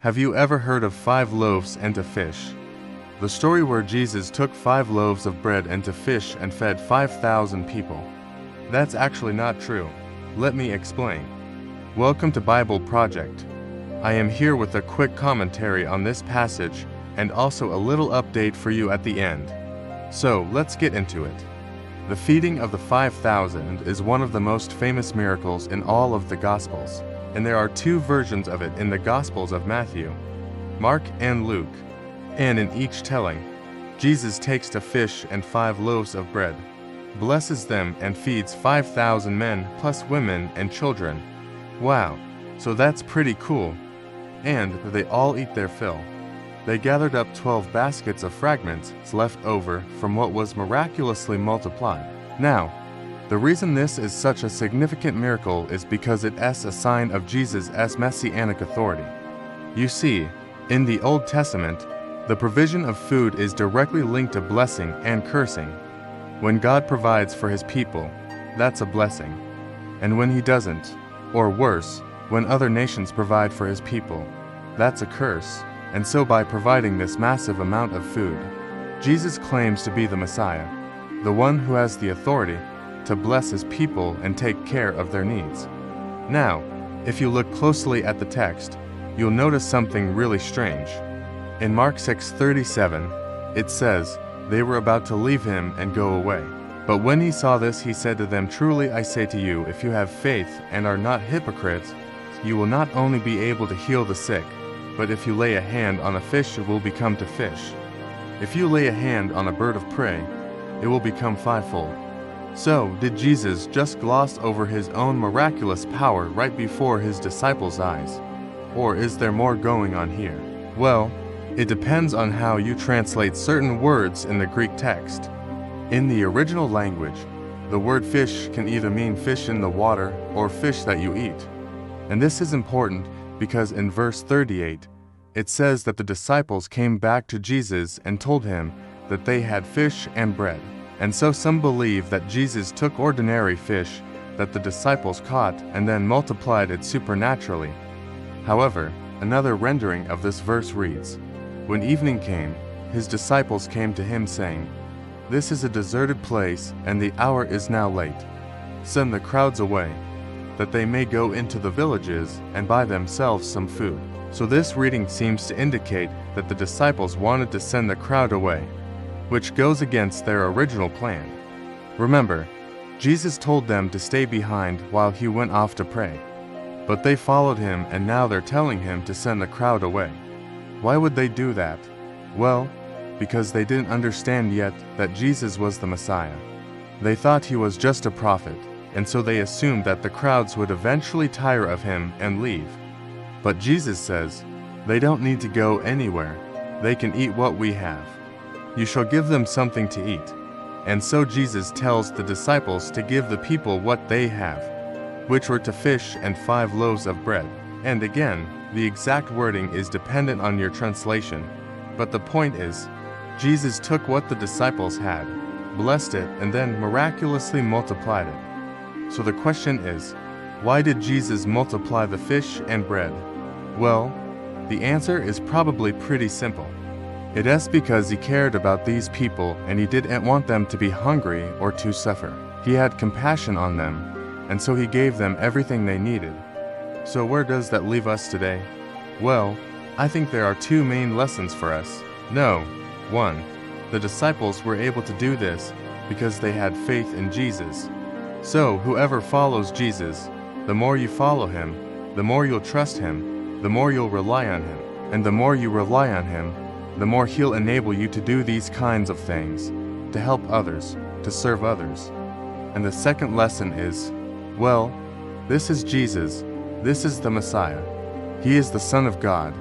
Have you ever heard of 5 loaves and a fish? The story where Jesus took 5 loaves of bread and 2 fish and fed 5,000 people. That's actually not true. Let me explain. Welcome to Bible Project. I am here with a quick commentary on this passage and also a little update for you at the end. So let's get into it. The feeding of the 5,000 is one of the most famous miracles in all of the Gospels, and there are 2 versions of it in the Gospels of Matthew, Mark, and Luke. And in each telling, Jesus takes 2 fish and 5 loaves of bread, blesses them, and feeds 5,000 men plus women and children. Wow, so that's pretty cool. And they all eat their fill. They gathered up 12 baskets of fragments left over from what was miraculously multiplied. Now, the reason this is such a significant miracle is because it is a sign of Jesus' messianic authority. You see, in the Old Testament, the provision of food is directly linked to blessing and cursing. When God provides for His people, that's a blessing. And when He doesn't, or worse, when other nations provide for His people, that's a curse. And so by providing this massive amount of food, Jesus claims to be the Messiah, the one who has the authority to bless His people and take care of their needs. Now, if you look closely at the text, you'll notice something really strange. In Mark 6:37, it says, "They were about to leave Him and go away. But when He saw this, He said to them, 'Truly I say to you, if you have faith and are not hypocrites, you will not only be able to heal the sick, but if you lay a hand on a fish, it will become to fish. If you lay a hand on a bird of prey, it will become 5-fold. So, did Jesus just gloss over His own miraculous power right before His disciples' eyes? Or is there more going on here? Well, it depends on how you translate certain words in the Greek text. In the original language, the word fish can either mean fish in the water or fish that you eat. And this is important because in verse 38, it says that the disciples came back to Jesus and told Him that they had fish and bread. And so some believe that Jesus took ordinary fish that the disciples caught and then multiplied it supernaturally. However, another rendering of this verse reads, "When evening came, His disciples came to Him saying, 'This is a deserted place, and the hour is now late. Send the crowds away, that they may go into the villages and buy themselves some food.'" So this reading seems to indicate that the disciples wanted to send the crowd away, which goes against their original plan. Remember, Jesus told them to stay behind while He went off to pray. But they followed Him, and now they're telling Him to send the crowd away. Why would they do that? Well, because they didn't understand yet that Jesus was the Messiah. They thought He was just a prophet, and so they assumed that the crowds would eventually tire of Him and leave. But Jesus says, they don't need to go anywhere. They can eat what we have. You shall give them something to eat. And so Jesus tells the disciples to give the people what they have, which were 2 fish and 5 loaves of bread. And again, the exact wording is dependent on your translation. But the point is, Jesus took what the disciples had, blessed it, and then miraculously multiplied it. So the question is, why did Jesus multiply the fish and bread? Well, the answer is probably pretty simple. It is because He cared about these people and He didn't want them to be hungry or to suffer. He had compassion on them, and so He gave them everything they needed. So where does that leave us today? Well, I think there are 2 main lessons for us. No, 1, the disciples were able to do this because they had faith in Jesus. So whoever follows Jesus, the more you follow Him, the more you'll trust Him, the more you'll rely on Him. And the more you rely on Him, the more He'll enable you to do these kinds of things, to help others, to serve others. And the second lesson is, well, this is Jesus, this is the Messiah. He is the Son of God,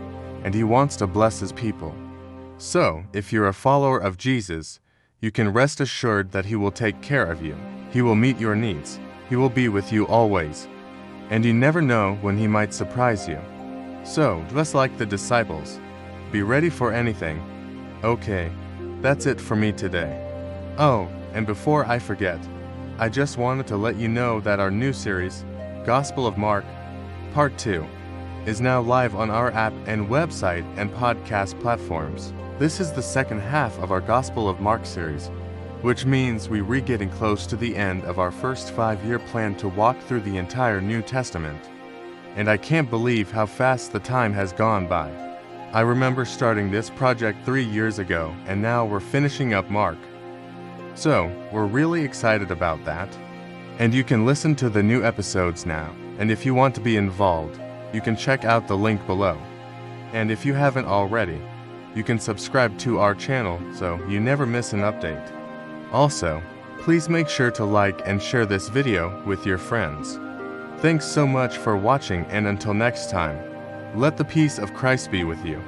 and He wants to bless His people. So, if you're a follower of Jesus, you can rest assured that He will take care of you. He will meet your needs. He will be with you always. And you never know when He might surprise you. So, just like the disciples, be ready for anything. Okay, that's it for me today. Oh, and before I forget, I just wanted to let you know that our new series, Gospel of Mark, Part 2, is now live on our app and website and podcast platforms. This is the second half of our Gospel of Mark series, which means we're getting close to the end of our first 5-year plan to walk through the entire New Testament. And I can't believe how fast the time has gone by. I remember starting this project 3 years ago, and now we're finishing up Mark. So, we're really excited about that. And you can listen to the new episodes now. And if you want to be involved, you can check out the link below. And if you haven't already, you can subscribe to our channel so you never miss an update. Also, please make sure to like and share this video with your friends. Thanks so much for watching, and until next time, let the peace of Christ be with you.